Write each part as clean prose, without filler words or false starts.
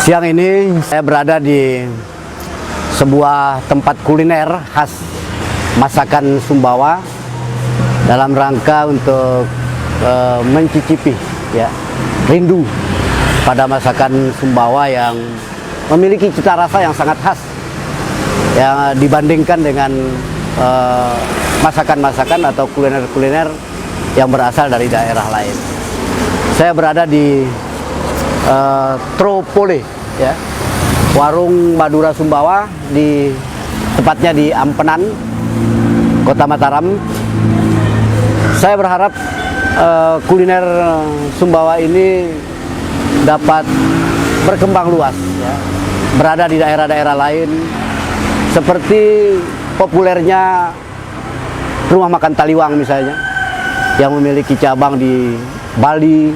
Siang ini saya berada di sebuah tempat kuliner khas masakan Sumbawa dalam rangka untuk mencicipi rindu pada masakan Sumbawa yang memiliki cita rasa yang sangat khas yang dibandingkan dengan masakan-masakan atau kuliner-kuliner yang berasal dari daerah lain. Saya berada di Tropole, warung Madura Sumbawa, tepatnya di Ampenan, Kota Mataram. Saya berharap kuliner Sumbawa ini dapat berkembang luas, berada di daerah-daerah lain, seperti populernya Rumah Makan Taliwang misalnya, yang memiliki cabang di Bali,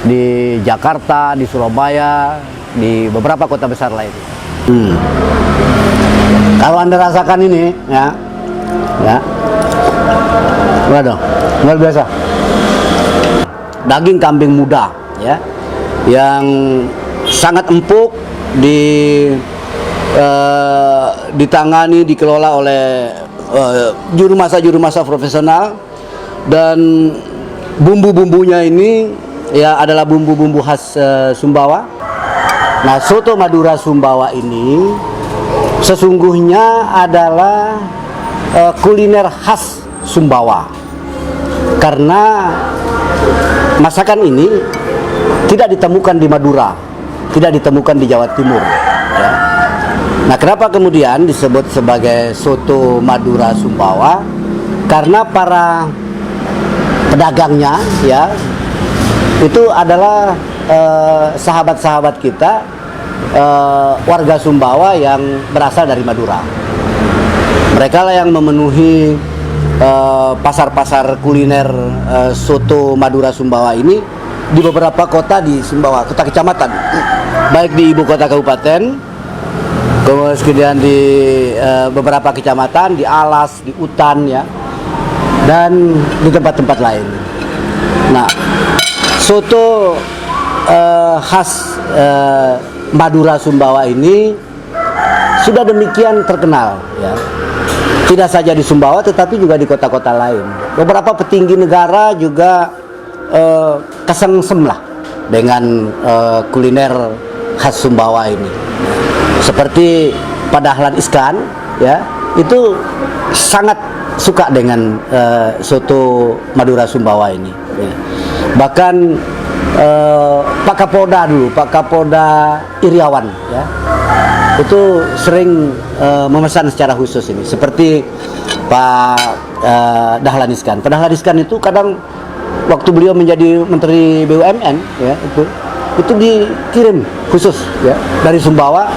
di Jakarta, di Surabaya, di beberapa kota besar lain. Kalau Anda rasakan ini, waduh, luar biasa. Daging kambing muda, yang sangat empuk, ditangani, dikelola oleh juru masak profesional, dan bumbu-bumbunya ini adalah bumbu-bumbu khas Sumbawa. Nah, soto Madura Sumbawa ini sesungguhnya adalah kuliner khas Sumbawa, karena masakan ini tidak ditemukan di Madura, tidak ditemukan di Jawa Timur. Nah, kenapa kemudian disebut sebagai soto Madura Sumbawa? Karena para pedagangnya itu adalah sahabat-sahabat kita, warga Sumbawa yang berasal dari Madura. Mereka lah yang memenuhi pasar-pasar kuliner soto Madura Sumbawa ini di beberapa kota di Sumbawa, kota kecamatan, baik di ibu kota kabupaten, kemudian di beberapa kecamatan, di Alas, di Utan, dan di tempat-tempat lain. Nah, soto khas Madura Sumbawa ini sudah demikian terkenal, tidak saja di Sumbawa tetapi juga di kota-kota lain. Beberapa petinggi negara juga kesengsem lah dengan kuliner khas Sumbawa ini. Seperti Pak Dahlan Iskan, itu sangat suka dengan soto Madura Sumbawa ini. Bahkan Pak Kapolda dulu, Pak Kapolda Iriawan, itu sering memesan secara khusus ini. Seperti Pak Dahlan Iskan. Pak Dahlan Iskan itu kadang waktu beliau menjadi Menteri BUMN, itu dikirim khusus dari Sumbawa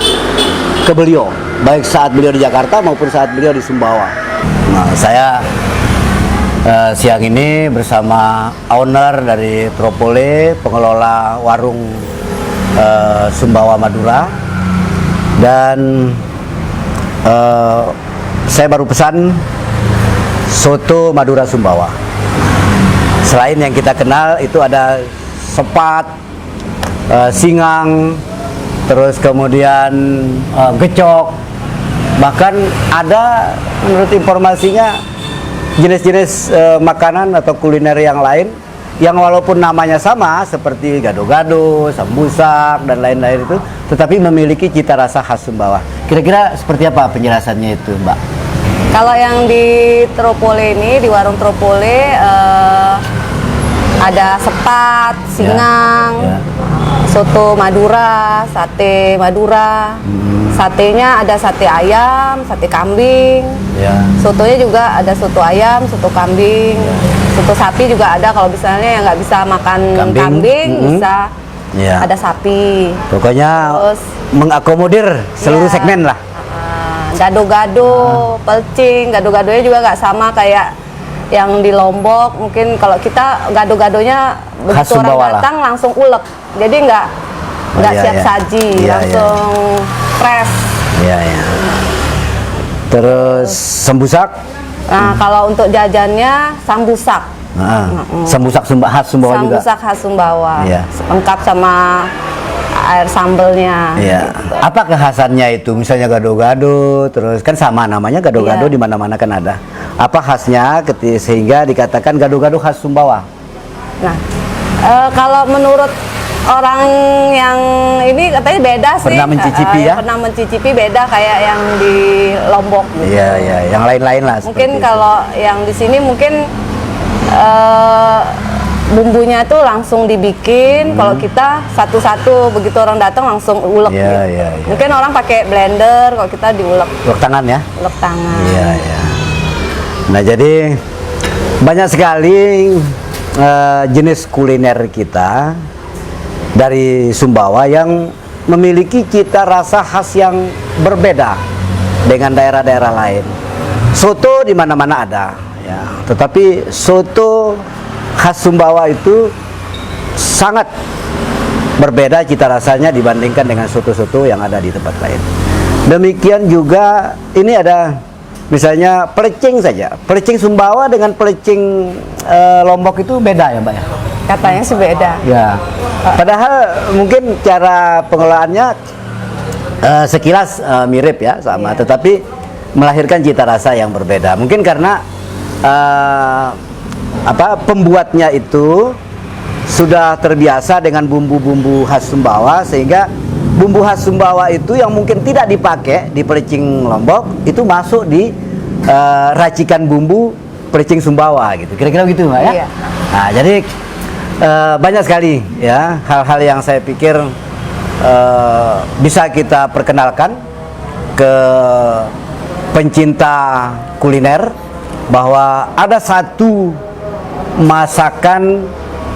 ke beliau, baik saat beliau di Jakarta maupun saat beliau di Sumbawa. Nah, saya siang ini bersama owner dari Tropole, pengelola warung Sumbawa Madura, dan saya baru pesan soto Madura Sumbawa. Selain yang kita kenal itu ada sepat, singang, terus kemudian gecok, bahkan ada menurut informasinya jenis-jenis makanan atau kuliner yang lain yang walaupun namanya sama seperti gado-gado, sambusak, dan lain-lain itu, tetapi memiliki cita rasa khas Sumbawa. Kira-kira seperti apa penjelasannya itu, Mbak? Kalau yang di Tropole ini, di warung Tropole, ada sepat, singang, soto Madura, sate Madura. Satenya ada sate ayam, sate kambing. Sotonya juga ada soto ayam, soto kambing. Soto sapi juga ada, kalau misalnya yang nggak bisa makan kambing bisa ada sapi. Pokoknya terus mengakomodir seluruh segmen lah. Gado-gado, pelcing, gado-gadonya juga nggak sama kayak yang di Lombok. Mungkin kalau kita gado-gadonya begitu orang datang langsung ulek, jadi nggak siap saji, langsung fresh. Terus sambusak? Nah, kalau untuk jajannya sambusak. Sambusak khas Sumbawa juga. Sambusak khas Sumbawa. Lengkap sama air sambelnya. Iya. Gitu. Apa kekhasannya itu? Misalnya gado-gado, terus kan sama namanya gado-gado Iya. di mana-mana kan ada. Apa khasnya sehingga dikatakan gado-gado khas Sumbawa? Nah, kalau menurut orang yang ini katanya beda sih. Pernah mencicipi ya? Pernah mencicipi beda kayak yang di Lombok. Gitu. Iya, iya. Yang lain-lain lah. Mungkin seperti kalau yang di sini mungkin bumbunya tuh langsung dibikin. Kalau kita satu-satu begitu orang datang langsung ulek. Iya, gitu. iya, iya. Mungkin orang pakai blender, kalau kita diulek itu. Ulek tangan ya? ulek tangan. Iya, iya. Nah, jadi banyak sekali jenis kuliner kita dari Sumbawa yang memiliki cita rasa khas yang berbeda dengan daerah-daerah lain. Soto di mana-mana ada, ya. Tetapi soto khas Sumbawa itu sangat berbeda cita rasanya dibandingkan dengan soto-soto yang ada di tempat lain. Demikian juga ini ada misalnya pelecing saja. Pelecing Sumbawa dengan pelecing Lombok itu beda ya, Mbak ya? Katanya sih beda. Ya. Padahal mungkin cara pengelolaannya sekilas mirip ya sama, Iya. tetapi melahirkan cita rasa yang berbeda. Mungkin karena pembuatnya itu sudah terbiasa dengan bumbu-bumbu khas Sumbawa, sehingga bumbu khas Sumbawa itu yang mungkin tidak dipakai di pelecing Lombok itu masuk di racikan bumbu pelecing Sumbawa gitu. Kira-kira begitu, Mbak ya? Iya. Nah, jadi banyak sekali ya hal-hal yang saya pikir bisa kita perkenalkan ke pencinta kuliner bahwa ada satu masakan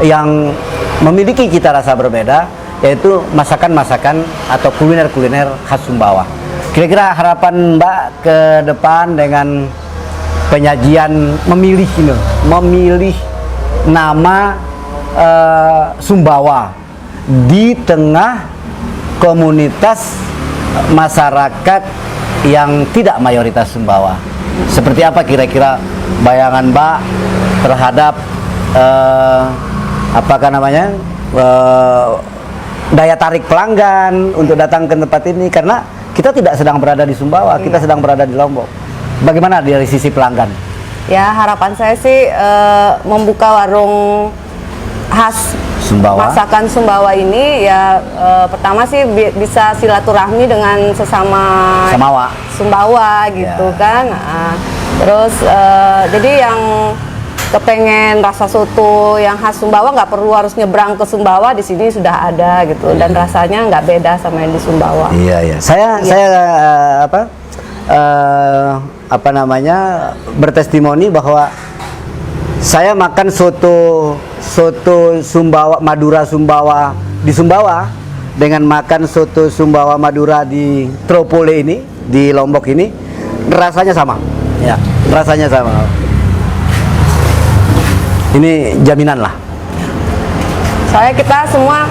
yang memiliki cita rasa berbeda, yaitu masakan-masakan atau kuliner-kuliner khas Sumbawa. Kira-kira harapan Mbak ke depan dengan penyajian memilih nama Sumbawa di tengah komunitas masyarakat yang tidak mayoritas Sumbawa. Seperti apa kira-kira bayangan Mbak terhadap daya tarik pelanggan untuk datang ke tempat ini, karena kita tidak sedang berada di Sumbawa, kita sedang berada di Lombok. Bagaimana dari sisi pelanggan? Ya, harapan saya sih membuka warung khas Sumbawa. masakan Sumbawa ini ya pertama sih bisa silaturahmi dengan sesama Samawa. Sumbawa gitu Ya. kan. Nah, terus jadi yang kepengen rasa soto yang khas Sumbawa nggak perlu harus nyebrang ke Sumbawa, di sini sudah ada gitu, dan rasanya nggak beda sama yang di Sumbawa. Iya, iya. Saya bertestimoni bahwa saya makan soto Sumbawa Madura Sumbawa di Sumbawa dengan makan soto Sumbawa Madura di Tropole ini di Lombok ini rasanya sama. Ya, rasanya sama. Ini jaminan lah. Soalnya kita semua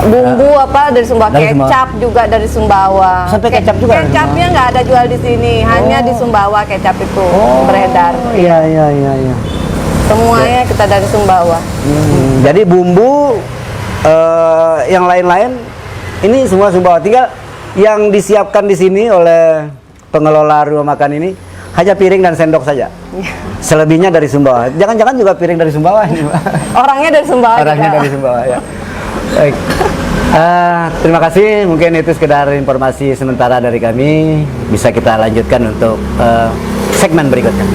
bumbu dari Sumbawa, Dari Sumbawa. kecap juga dari Sumbawa. Sampai kecap juga dari Kecapnya nggak ada jual di sini, hanya di Sumbawa kecap itu beredar. Iya, iya, iya, iya. Semuanya kita dari Sumbawa. Jadi bumbu yang lain-lain ini semua Sumbawa. Tinggal yang disiapkan di sini oleh pengelola rumah makan ini hanya piring dan sendok saja. Selebihnya dari Sumbawa. Jangan-jangan juga piring dari Sumbawa ini, Mbak. Orangnya dari Sumbawa. Orangnya juga. dari Sumbawa ya. Baik. Terima kasih. Mungkin itu sekedar informasi sementara dari kami. Bisa kita lanjutkan untuk segmen berikutnya.